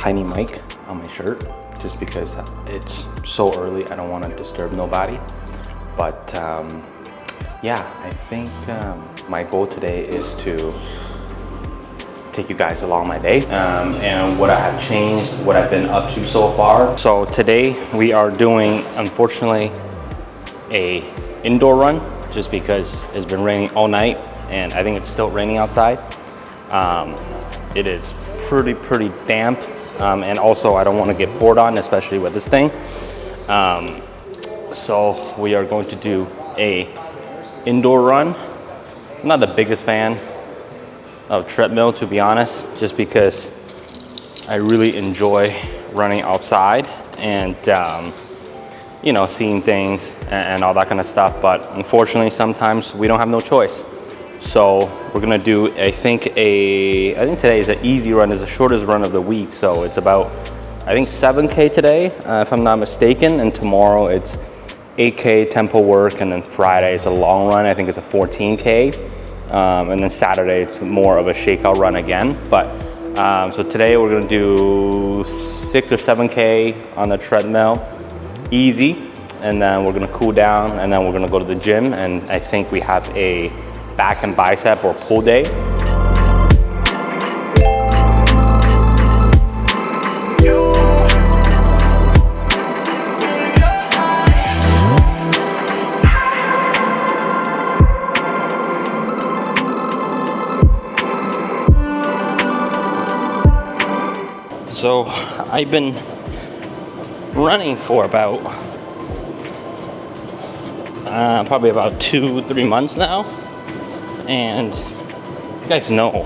tiny mic on my shirt just because it's so early. I don't want to disturb nobody. But yeah, I think my goal today is to take you guys along my day and what I have changed, what I've been up to so far. So today we are doing, unfortunately, a indoor run just because it's been raining all night and I think it's still raining outside. It is pretty damp and also I don't want to get poured on, especially with this thing. So we are going to do a indoor run. I'm not the biggest fan of treadmill, to be honest, just because I really enjoy running outside and you know, seeing things and all that kind of stuff. But unfortunately, sometimes we don't have no choice. So we're gonna do, I think today is an easy run. It's the shortest run of the week. So it's about, I think 7K today, if I'm not mistaken. And tomorrow it's 8K tempo work. And then Friday is a long run. I think it's a 14K. And then Saturday it's more of a shakeout run again. But so today we're gonna do 6 or 7K on the treadmill, easy. And then we're gonna cool down and then we're gonna go to the gym. And I think we have a back and bicep or pull day. So I've been running for about probably about 2-3 months now. And you guys know,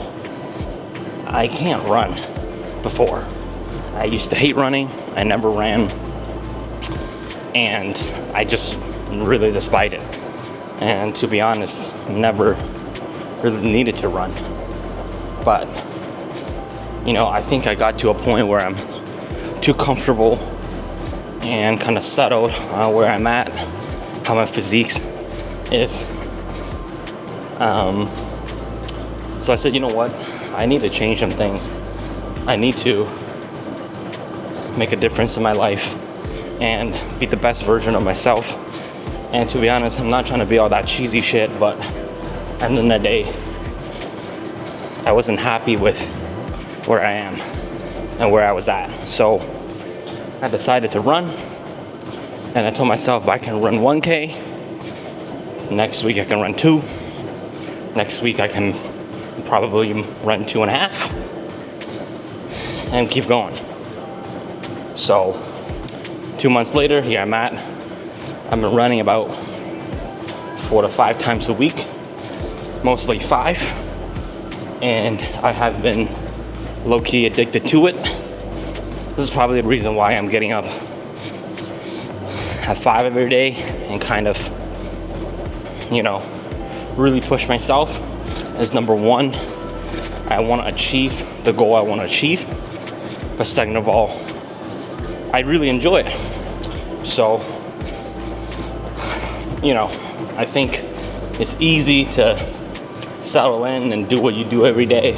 I can't run before. I used to hate running. I never ran. And I just really despise it. And to be honest, never really needed to run. But, you know, I think I got to a point where I'm too comfortable and kind of settled where I'm at, how my physique is. So I said, you know what? I need to change some things. I need to make a difference in my life and be the best version of myself. And to be honest, I'm not trying to be all that cheesy shit, but at the end of the day, I wasn't happy with where I am and where I was at. So I decided to run, and I told myself I can run 1K. Next week I can run 2. Next week I can probably run 2.5 and keep going. So 2 months later, here I'm at. I've been running about 4 to 5 times a week, mostly 5. And I have been low-key addicted to it. This is probably the reason why I'm getting up at 5 every day and kind of, you know, really push myself. Is number one, I want to achieve the goal I want to achieve. But second of all, I really enjoy it. So, you know, I think it's easy to settle in and do what you do every day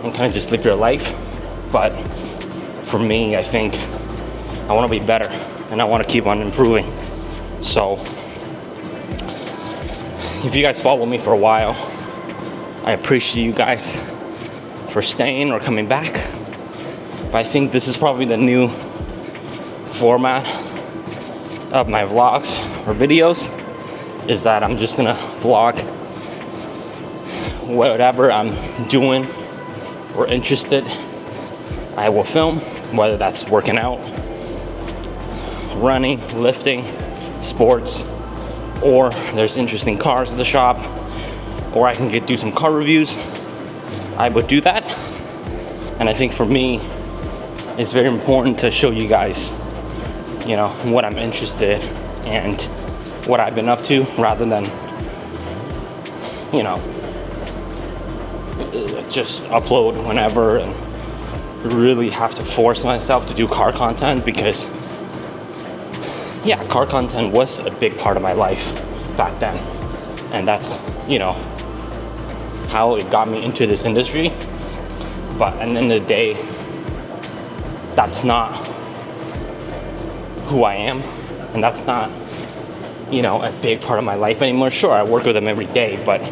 and kind of just live your life. But for me, I think I want to be better and I want to keep on improving. So if you guys follow me for a while, I appreciate you guys for staying or coming back. But I think this is probably the new format of my vlogs or videos, is that I'm just gonna vlog whatever I'm doing or interested. I will film, whether that's working out, running, lifting, sports, or there's interesting cars at the shop, or I can do some car reviews. I would do that. And I think for me, it's very important to show you guys, you know, what I'm interested and what I've been up to, rather than, you know, just upload whenever and really have to force myself to do car content, because yeah, car content was a big part of my life back then, and that's, you know, how it got me into this industry. But at the end of the day, that's not who I am, and that's not, you know, a big part of my life anymore. Sure, I work with them every day, but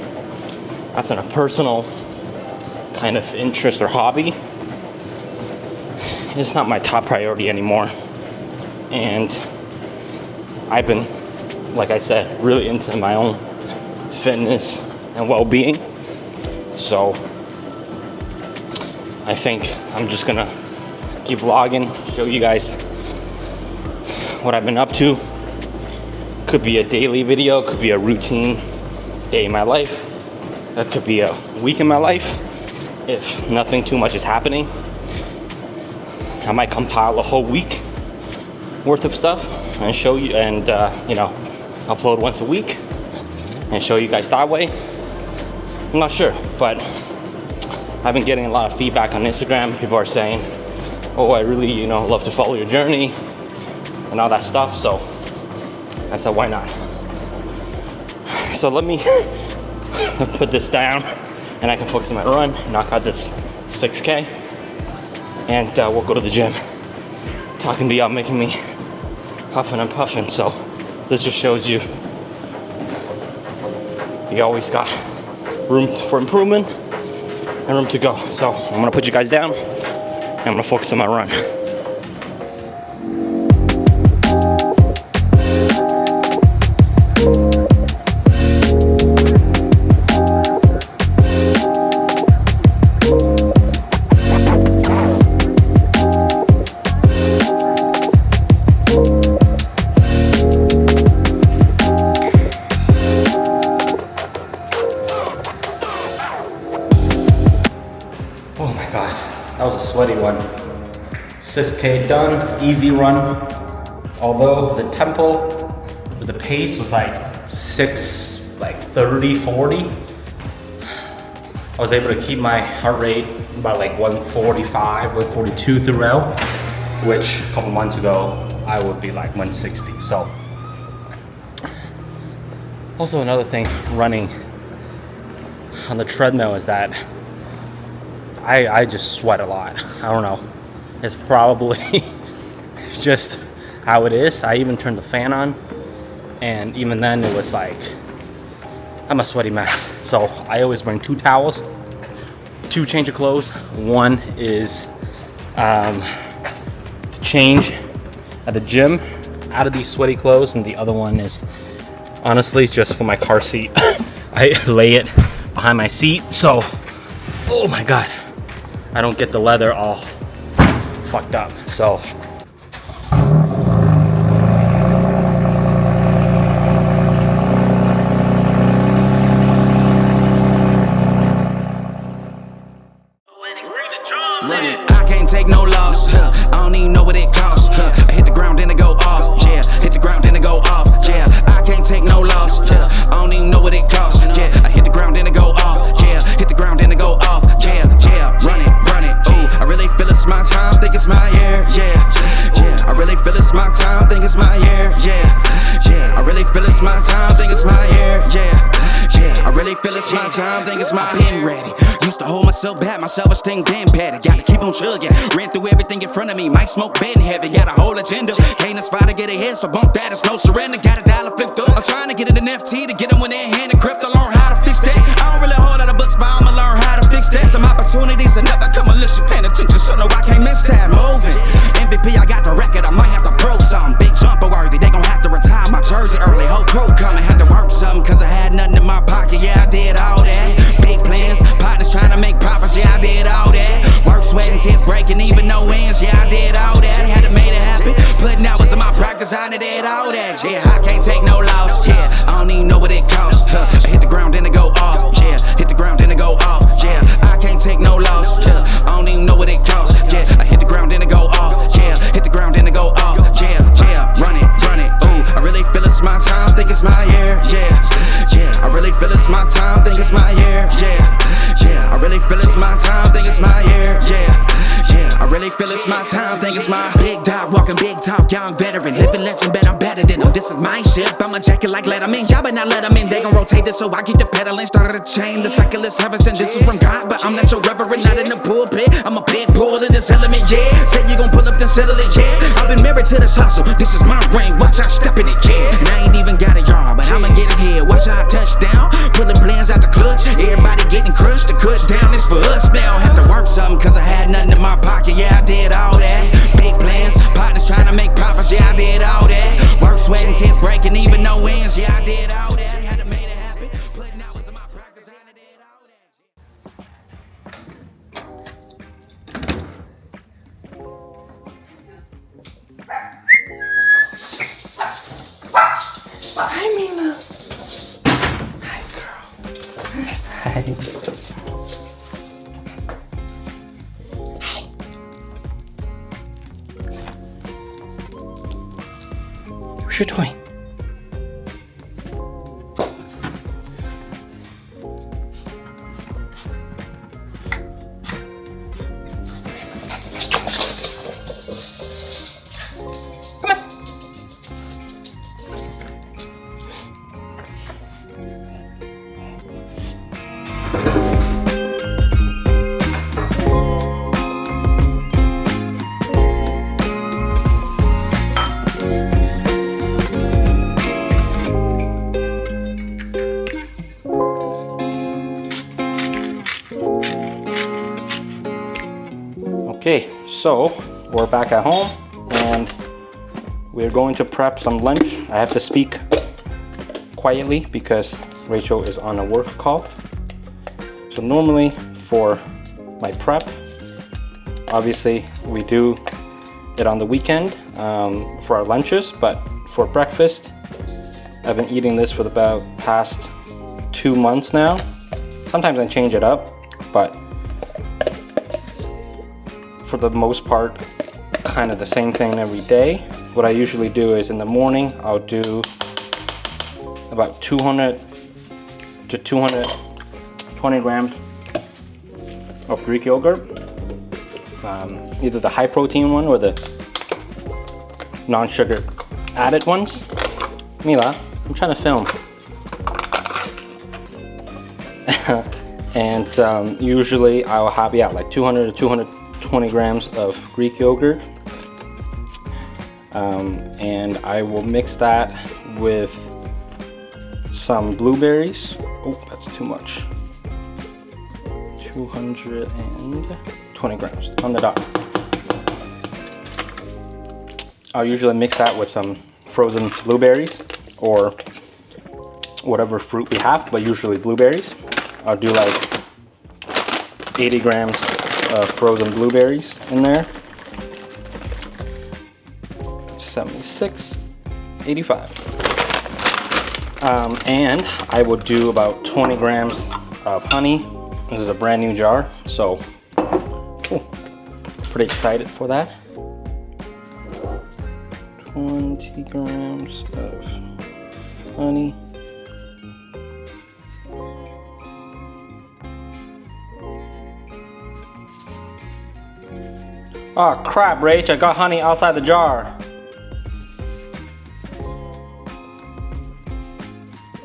that's not a personal kind of interest or hobby. It's not my top priority anymore. And I've been, like I said, really into my own fitness and well-being. So I think I'm just gonna keep vlogging, show you guys what I've been up to. Could be a daily video, could be a routine day in my life. That could be a week in my life. If nothing too much is happening, I might compile a whole week worth of stuff and show you, and you know, upload once a week and show you guys that way. I'm not sure, but I've been getting a lot of feedback on Instagram. People are saying, oh, I really, you know, love to follow your journey and all that stuff. So I said, why not? So let me put this down and I can focus on my run, knock out this 6K, and we'll go to the gym. Talking to y'all making me huffing and puffing, so this just shows you always got room for improvement and room to go. So I'm gonna put you guys down and I'm gonna focus on my run. Oh my God, that was a sweaty one. 6K done, easy run. Although the tempo, the pace was like 30, 40. I was able to keep my heart rate about like 145, 142 throughout, which a couple months ago, I would be like 160. So, also another thing running on the treadmill is that I just sweat a lot. I don't know. It's probably just how it is. I even turned the fan on, and even then it was like, I'm a sweaty mess. So I always bring 2 towels, 2 change of clothes. One is to change at the gym out of these sweaty clothes, and the other one is honestly just for my car seat. I lay it behind my seat, so, oh my God, I don't get the leather all fucked up. So I can't take no loss. I don't even know what it costs. I hit the ground then it go off. Yeah, hit the ground then it go off. Yeah, I can't take no loss. I don't even know what it costs. Yeah, I hit the ground then it go off. Yeah, hit the ground then it go off. Yeah, run it. Ooh, I really feel it's my time. Think it's my year. Yeah, I really feel it's my time. Think it's my year. Yeah, I really feel it's my time. Think it's my year. Yeah, I really feel it's my time. Think it's my pen ready. Used to hold myself back, my self-esteem damn bad. Gotta keep on chugging. Ran through everything in front of me. Might smoke bed heavy. Got a whole agenda. Can't aspire to get ahead, so bump that. It's no surrender. Got a dollar flipped up. I'm trying to get it in FT to get them when they're hand and crypto. Learn how to fix that. I don't really hold out of books, but I'ma learn how to fix that. Some opportunities and never come unless you paying attention. So no, I can't miss that. Moving. MVP, I got the record. I might have to pro something. Big jumper worthy. They gon' have to retire my jersey early. Whole crew coming. Had to work something cause I had nothing in my pocket. Yeah, I did all that. Big plans. Partners trying to make profits. Yeah, I did all that. Work, sweat, and tears breaking, even no ends. Yeah, I did all that. Had to make it happen. Putting hours in my practice, I did all that. Yeah, I can't take no loss. Yeah, I don't even know what it costs. I hit the ground, then it go off. Yeah, hit the ground, then it go off. Yeah, I can't take no loss. Yeah, I don't even know what it costs. Yeah, I hit the ground, then it go off. Yeah, hit the ground, then it go off. Yeah, run it. Ooh, I really feel it's my time. Think it's my year. Yeah, I really feel it's my time. Think it's my year. Yeah, I really feel it's my time. Think it's my year. Yeah, I really feel it's my time. Think it's my big dog walking big talk. Young veteran, living legend, bet I'm better than them. This is my ship, I'ma jack it like Letterman. Y'all better not let them in, they gon' rotate this, so I keep the pedaling. Started a chain, the cycle is heaven sent. This is from God, but I'm not your reverend, not in the pulpit. I'm a pit bull in this element, yeah. Said you gon' pull up, then settle it, yeah. I've been married to this hustle, this is my ring, watch out step in it, yeah. And I ain't even got a yard, but I'ma get it here. Watch out touchdown, pulling plans out the clutch. Everybody getting crushed, the cut down is for us now. Have to work something, cause I had nothing in my pocket, yeah, I did all that. Big plans, partners trying to make profits, yeah, I did all that. Work, sweat, and tears breaking, even no wins, yeah, I did all that. Had to make it happen, putting hours in my practice, and I did all that. Hi, Mina. Hi, girl. Hi. What's your toy? Okay, so we're back at home and we're going to prep some lunch. I have to speak quietly because Rachel is on a work call. So normally for my prep, obviously we do it on the weekend for our lunches, but for breakfast, I've been eating this for about past 2 months now. Sometimes I change it up, but for the most part, kind of the same thing every day. What I usually do is in the morning, I'll do about 200 to 220 grams of Greek yogurt. Either the high protein one or the non-sugar added ones. Mila, I'm trying to film. And usually I'll have, yeah, like 200 to 220 grams of Greek yogurt. And I will mix that with some blueberries. Oh, that's too much. 220 grams on the dot. I'll usually mix that with some frozen blueberries or whatever fruit we have, but usually blueberries. I'll do like 80 grams of frozen blueberries in there. 76, 85. And I will do about 20 grams of honey. This is a brand new jar, so pretty excited for that. 20 grams of honey. Oh crap, Rach, I got honey outside the jar.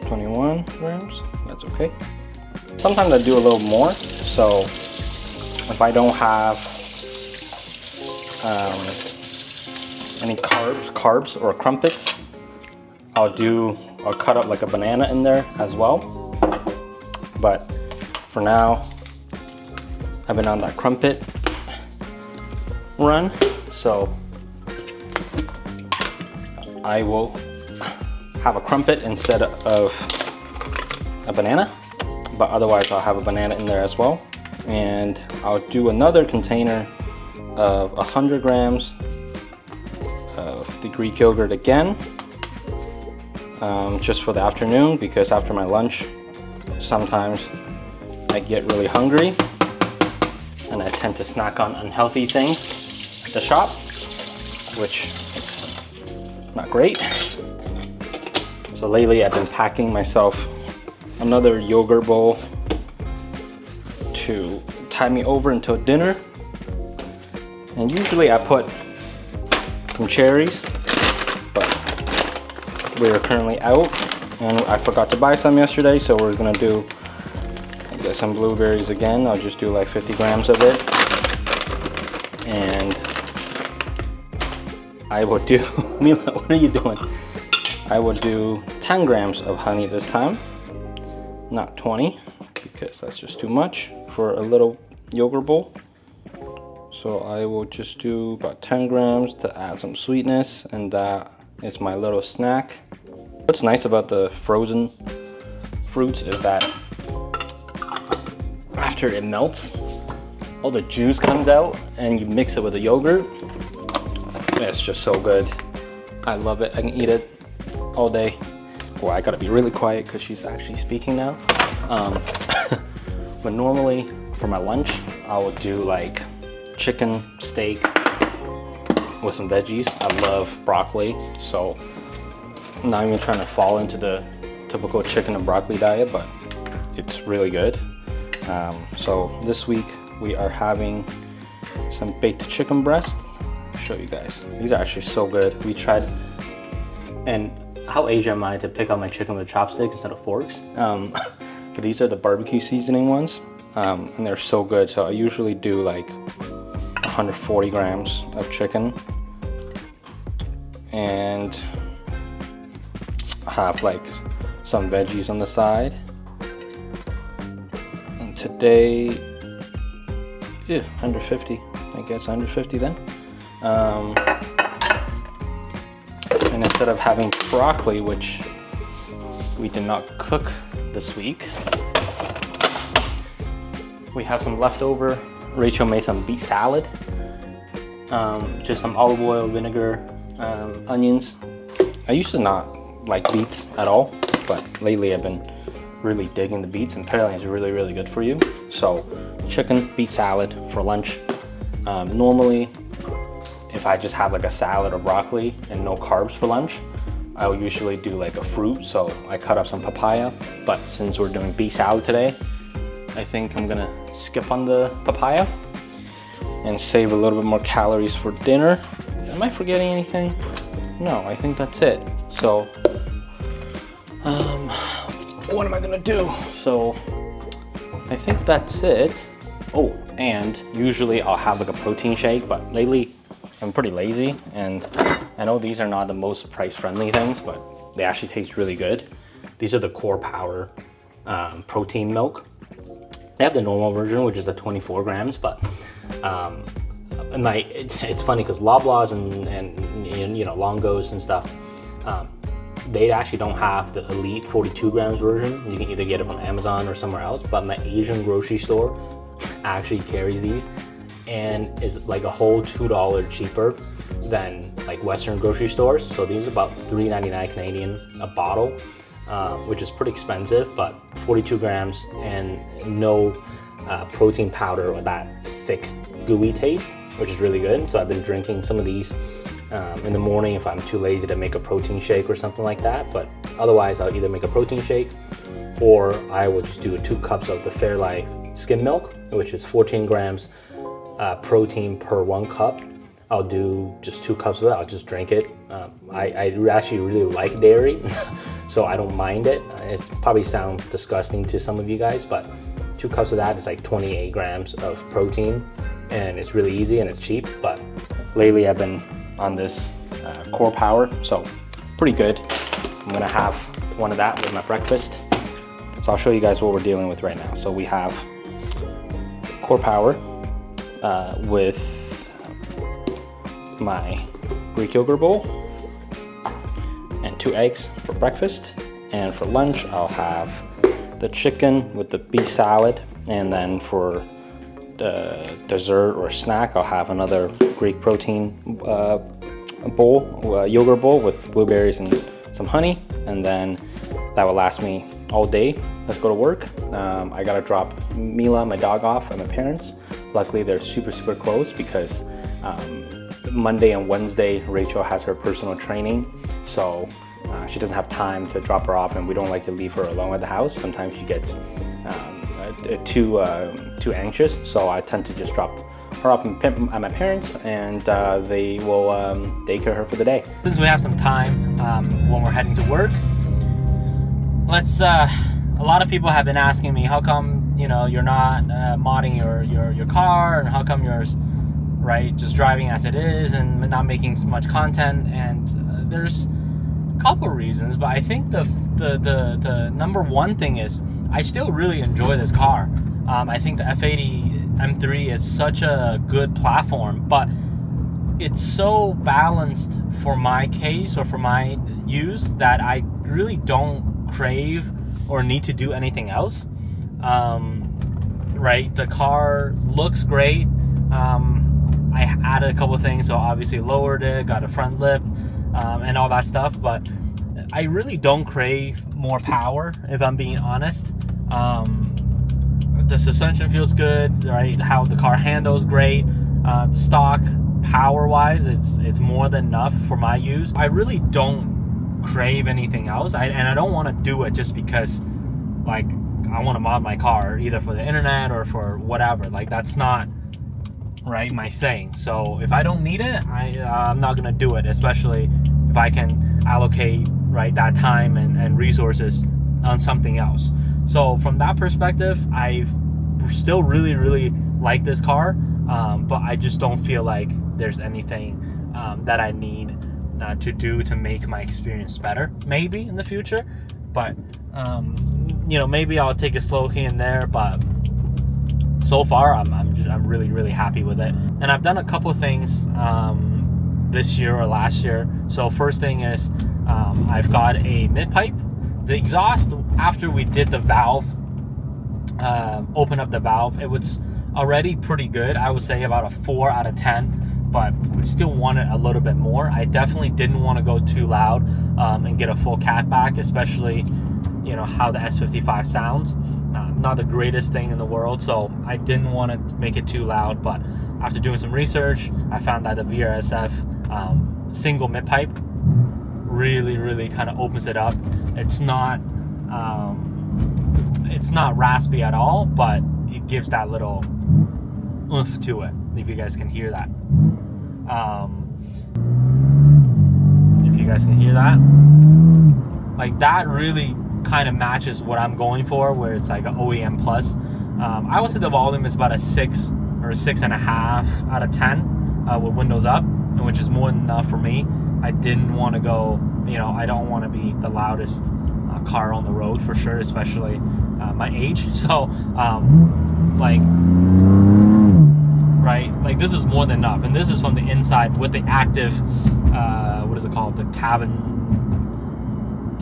21 grams, that's okay. Sometimes I do a little more, so if I don't have any carbs or crumpets, I'll cut up like a banana in there as well. But for now, I've been on that crumpet run, so I will have a crumpet instead of a banana, but otherwise I'll have a banana in there as well. And I'll do another container of 100 grams of the Greek yogurt again, just for the afternoon, because after my lunch sometimes I get really hungry and I tend to snack on unhealthy things at the shop, which is not great. So lately I've been packing myself another yogurt bowl to tide me over until dinner. And usually I put some cherries, but we're currently out, and I forgot to buy some yesterday, so we're gonna do, I guess, some blueberries again. I'll just do like 50 grams of it, and I will do, Mila, what are you doing? I will do 10 grams of honey this time, not 20, because that's just too much for a little yogurt bowl. So I will just do about 10 grams to add some sweetness, and that is my little snack. What's nice about the frozen fruits is that after it melts, all the juice comes out and you mix it with the yogurt. It's just so good. I love it. I can eat it all day. Well, I gotta be really quiet because she's actually speaking now. But normally for my lunch, I will do like chicken, steak with some veggies. I love broccoli, so I'm not even trying to fall into the typical chicken and broccoli diet, but it's really good. So this week we are having some baked chicken breast. I'll show you guys. These are actually so good. We tried, and how Asian am I to pick out my chicken with chopsticks instead of forks? But these are the barbecue seasoning ones, and they're so good. So I usually do like 140 grams of chicken and have like some veggies on the side. And today, yeah, 150, I guess 150 then. And instead of having broccoli, which we did not cook this week, we have some leftover. Rachel made some beet salad, just some olive oil, vinegar, onions. I used to not like beets at all, but lately I've been really digging the beets, and apparently it's really, really good for you. So chicken, beet salad for lunch. Normally, if I just have like a salad or broccoli and no carbs for lunch, I'll usually do like a fruit. So I cut up some papaya, but since we're doing beet salad today, I think I'm gonna skip on the papaya and save a little bit more calories for dinner. Am I forgetting anything? No, I think that's it. So, what am I gonna do? So, I think that's it. Oh, and usually I'll have like a protein shake, but lately I'm pretty lazy, and I know these are not the most price-friendly things, but they actually taste really good. These are the Core Power protein milk. They have the normal version, which is the 24 grams, but it's funny because Loblaws and you know, Longos and stuff, they actually don't have the Elite 42 grams version. You can either get it from Amazon or somewhere else, but my Asian grocery store actually carries these, and is like a whole $2 cheaper than like Western grocery stores. So these are about $3.99 Canadian a bottle, which is pretty expensive, but 42 grams and no protein powder or that thick gooey taste, which is really good. So I've been drinking some of these in the morning if I'm too lazy to make a protein shake or something like that. But otherwise I'll either make a protein shake, or I will just do 2 cups of the Fairlife skim milk, which is 14 grams protein per 1 cup. I'll do just 2 cups of that. I'll just drink it. I actually really like dairy, so I don't mind it. It probably sounds disgusting to some of you guys, but 2 cups of that is like 28 grams of protein, and it's really easy and it's cheap. But lately I've been on this Core Power, so pretty good. I'm gonna have one of that with my breakfast. So I'll show you guys what we're dealing with right now. So we have Core Power with my Greek yogurt bowl and 2 eggs for breakfast. And for lunch, I'll have the chicken with the beet salad. And then for the dessert or snack, I'll have another Greek protein bowl, yogurt bowl with blueberries and some honey. And then that will last me all day. Let's go to work. I gotta drop Mila, my dog, off at my parents'. Luckily, they're super, super close because Monday and Wednesday, Rachel has her personal training. So she doesn't have time to drop her off, and we don't like to leave her alone at the house. Sometimes she gets too anxious. So I tend to just drop her off at my parents, and they will daycare her for the day. Since we have some time when we're heading to work, let's. A lot of people have been asking me, how come you're not modding your car, and how come you're just driving as it is and not making so much content? And there's a couple reasons, but I think the number one thing is I still really enjoy this car. I think the F80 M3 is such a good platform, but it's so balanced for my case or for my use that I really don't crave or need to do anything else. The car looks great. I added a couple of things, so obviously lowered it, got a front lip, and all that stuff, but I really don't crave more power, if I'm being honest. The suspension feels good, right? How the car handles great. Stock power wise, it's more than enough for my use. I really don't crave anything else, and I don't want to do it just because I want to mod my car either for the internet or for whatever. That's not my thing. So if I don't need it, I'm not gonna do it, especially if I can allocate that time and resources on something else. So from that perspective, I still really like this car, but I just don't feel like there's anything that I need to do to make my experience better. Maybe in the future, but maybe I'll take it slow here and there. But so far, I'm really happy with it. And I've done a couple things this year or last year. So first thing is I've got a mid pipe. The exhaust, after we did the valve, open up the valve, it was already pretty good. I would say about a 4 out of 10, but we still wanted a little bit more. I definitely didn't want to go too loud and get a full catback, especially how the S55 sounds. Not the greatest thing in the world, so I didn't want to make it too loud. But after doing some research, I found that the VRSF single mid pipe really kind of opens it up. It's not raspy at all, but it gives that little oomph to it, if you guys can hear that. If you guys can hear that, that really kind of matches what I'm going for, where it's like an OEM plus. I would say the volume is about a 6 or 6.5 out of 10 with windows up, and which is more than enough for me. I didn't want to go, I don't want to be the loudest car on the road for sure, especially my age. So this is more than enough, and this is from the inside with the active what is it called, the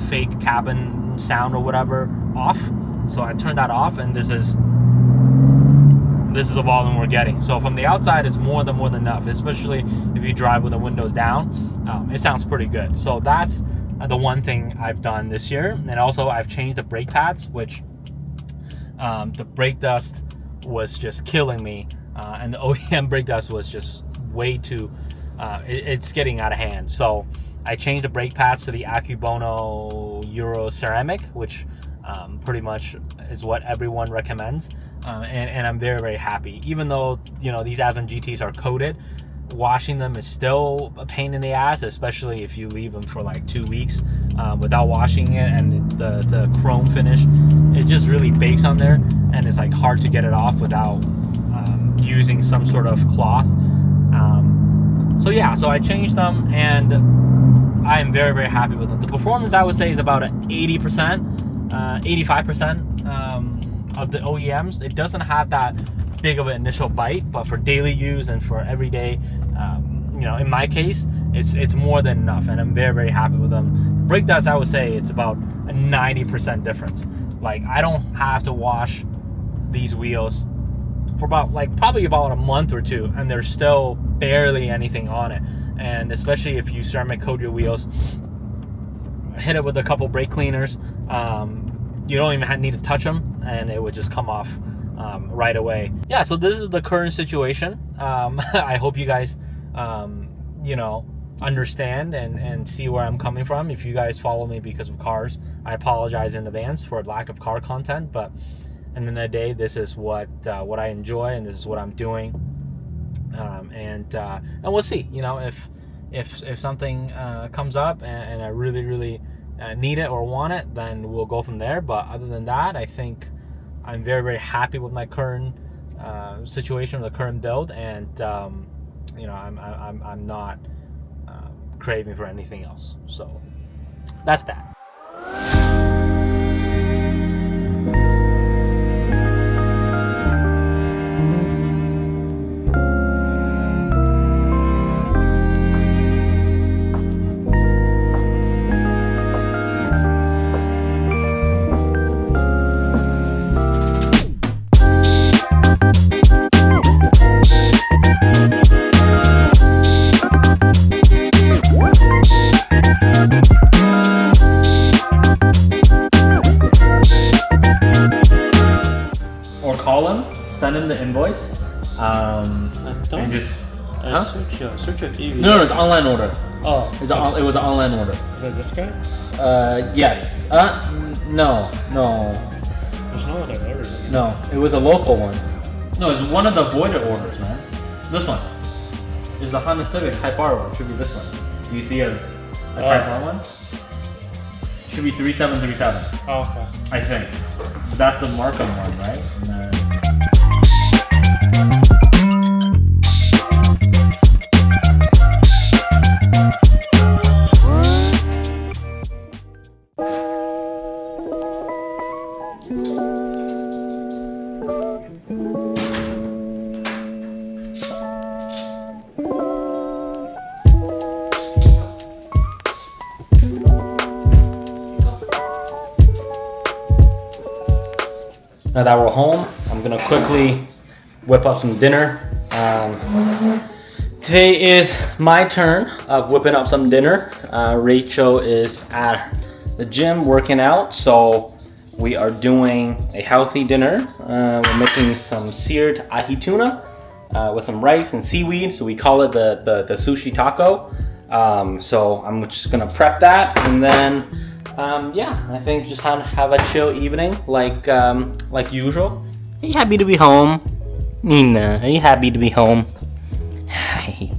fake cabin sound or whatever off. So I turned that off, and this is the volume we're getting. So from the outside, it's more than enough, especially if you drive with the windows down. It sounds pretty good. So that's the one thing I've done this year. And also I've changed the brake pads, which the brake dust was just killing me, and the OEM brake dust was just way too it's getting out of hand. So I changed the brake pads to the Akrapovic Euro ceramic, which pretty much is what everyone recommends, and I'm very happy. Even though these Advent GTs are coated, washing them is still a pain in the ass, especially if you leave them for 2 weeks without washing it, and the chrome finish, it just really bakes on there, and it's hard to get it off without using some sort of cloth. So I changed them, and I am very happy with them. The performance, I would say, is about an 80%, 85% of the OEMs. It doesn't have that big of an initial bite, but for daily use and for everyday, in my case, it's more than enough, and I'm very happy with them. Brake dust, I would say it's about a 90% difference. I don't have to wash these wheels for probably about a month or two, and there's still barely anything on it. And especially if you ceramic coat your wheels, hit it with a couple brake cleaners, you don't even need to touch them, and it would just come off right away. Yeah, so this is the current situation. I hope you guys understand and see where I'm coming from. If you guys follow me because of cars, I apologize in advance for lack of car content, but at the end of the day, this is what I enjoy, and this is what I'm doing. And we'll see. You know, if something comes up and I really need it or want it, then we'll go from there. But other than that, I think I'm very happy with my current situation, the current build, and you know, I'm not craving for anything else. So that's that. Send him the invoice. And just search your TV. No, it's online order. Oh, it was an online order. Is that this guy? Yes. No. There's no other orders. No, it was a local one. No, it's one of the voided orders, man. This one is the Honda Civic Type R one. Should be this one. Do you see a Type R one? Should be 3737. Oh, okay. I think. So that's the Markham one, right? And then now that we're home, I'm gonna quickly whip up some dinner. Today is my turn of whipping up some dinner. Rachel is at the gym working out, so we are doing a healthy dinner. We're making some seared ahi tuna with some rice and seaweed, so we call it the sushi taco. So I'm just gonna prep that, and then yeah, I think just have a chill evening like usual. Are you happy to be home? Nina, are you happy to be home? Hi.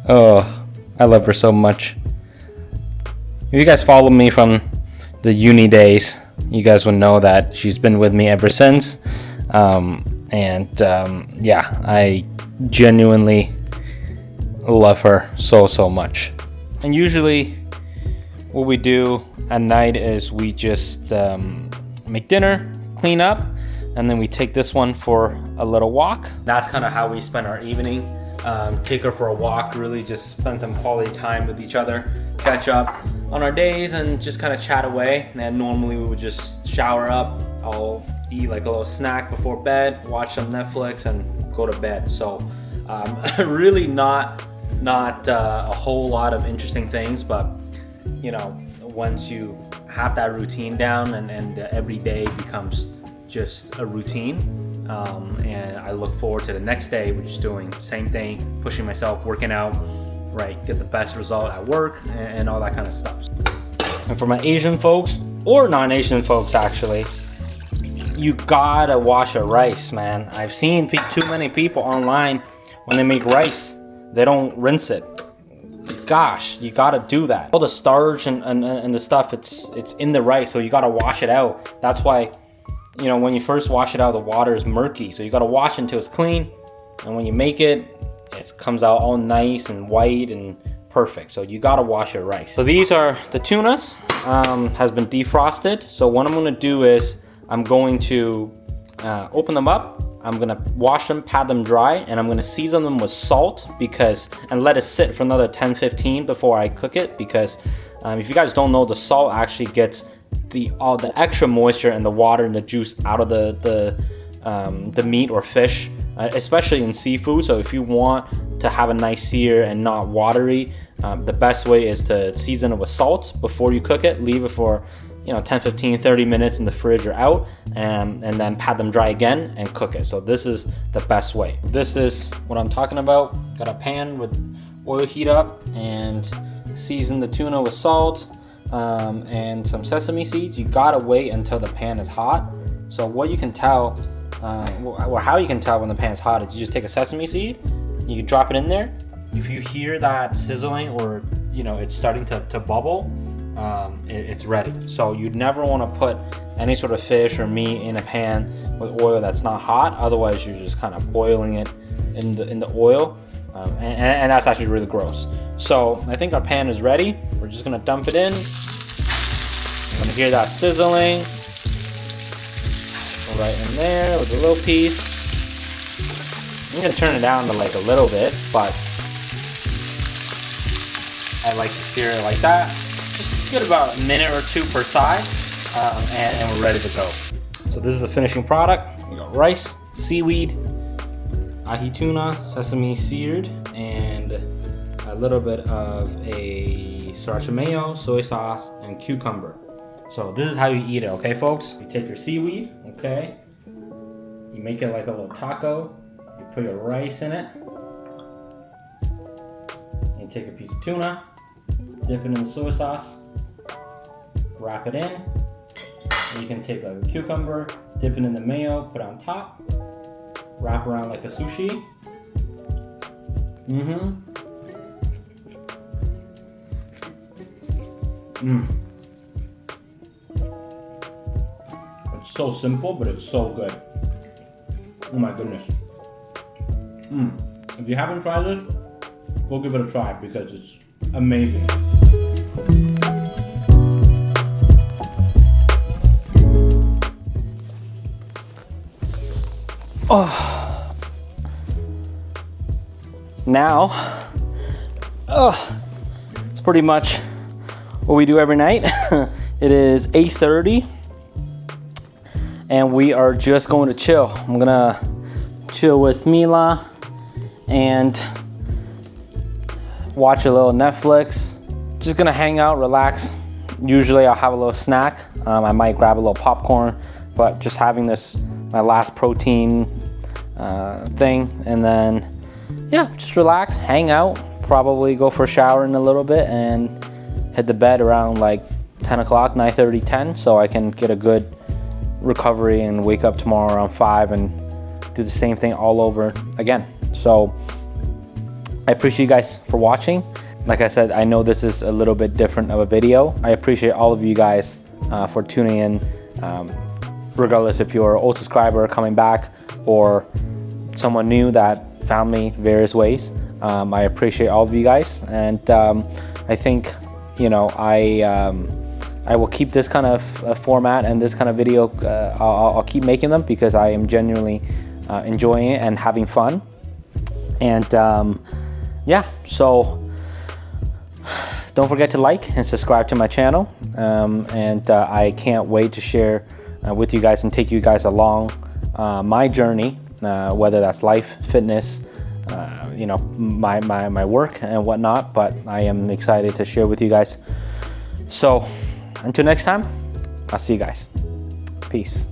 Oh, I love her so much. If you guys follow me from the uni days, you guys would know that she's been with me ever since. Yeah, I genuinely love her so much. And usually what we do at night is we just make dinner, clean up, and then we take this one for a little walk. That's kind of how we spend our evening. Take her for a walk, really just spend some quality time with each other, catch up on our days, and just kind of chat away. And normally we would just shower up, I'll eat like a little snack before bed, watch some Netflix, and go to bed. So really not a whole lot of interesting things, but you know, once you have that routine down and every day becomes just a routine, and I look forward to the next day, which is doing the same thing, pushing myself, working out, right, get the best result at work and all that kind of stuff. And for my Asian folks, or non-Asian folks actually, you gotta wash your rice, man. I've seen too many people online, when they make rice, they don't rinse it. Gosh, you gotta do that. All the starch and the stuff, it's in the rice, so you gotta wash it out. That's why, you know, when you first wash it out, the water is murky, so you gotta wash it until it's clean. And when you make it, it comes out all nice and white and perfect. So you gotta wash your rice. So these are the tunas, has been defrosted. So what I'm gonna do is I'm going to open them up. I'm gonna wash them, pat them dry, and I'm gonna season them with salt and let it sit for another 10-15 before I cook it, because if you guys don't know, the salt actually gets all the extra moisture and the water and the juice out of the meat or fish, especially in seafood. So if you want to have a nice sear and not watery, the best way is to season it with salt before you cook it. Leave it for 10, 15, 30 minutes in the fridge or out, and then pat them dry again and cook it. So this is the best way. This is what I'm talking about. Got a pan with oil heat up and season the tuna with salt and some sesame seeds. You gotta wait until the pan is hot. So what you can tell or how you can tell when the pan's hot is you just take a sesame seed, you can drop it in there. If you hear that sizzling or it's starting to bubble, it's ready. So you'd never want to put any sort of fish or meat in a pan with oil that's not hot. Otherwise, you're just kind of boiling it in the oil, and that's actually really gross. So I think our pan is ready. We're just gonna dump it in. You're gonna hear that sizzling right in there with a little piece. I'm gonna turn it down to like a little bit, but I like to sear it like that. Just get about a minute or two per side, and we're ready to go. So this is the finishing product. We got rice, seaweed, ahi tuna, sesame seared, and a little bit of a sriracha mayo, soy sauce, and cucumber. So this is how you eat it, okay, folks? You take your seaweed, okay? You make it like a little taco. You put your rice in it. You take a piece of tuna, dip it in the soy sauce, wrap it in. And you can take like a cucumber, dip it in the mayo, put it on top, wrap around like a sushi. It's so simple, but it's so good. Oh my goodness. If you haven't tried this, go give it a try because it's amazing. Oh. Now, it's pretty much what we do every night. It is 8:30 and we are just going to chill. I'm gonna chill with Mila and watch a little Netflix. Just gonna hang out, relax. Usually I'll have a little snack. I might grab a little popcorn, but just having this, my last protein thing, and then yeah, just relax, hang out, probably go for a shower in a little bit and head to bed around like 10 o'clock, 9:30, 10, so I can get a good recovery and wake up tomorrow around 5 and do the same thing all over again. So I appreciate you guys for watching. Like I said, I know this is a little bit different of a video. I appreciate all of you guys for tuning in, regardless if you're an old subscriber coming back or someone new that found me various ways. I appreciate all of you guys, and I think I will keep this kind of format and this kind of video. I'll keep making them because I am genuinely enjoying it and having fun. And yeah, so don't forget to like and subscribe to my channel. And I can't wait to share with you guys and take you guys along my journey, whether that's life, fitness, my work and whatnot. But I am excited to share with you guys. So until next time, I'll see you guys. Peace.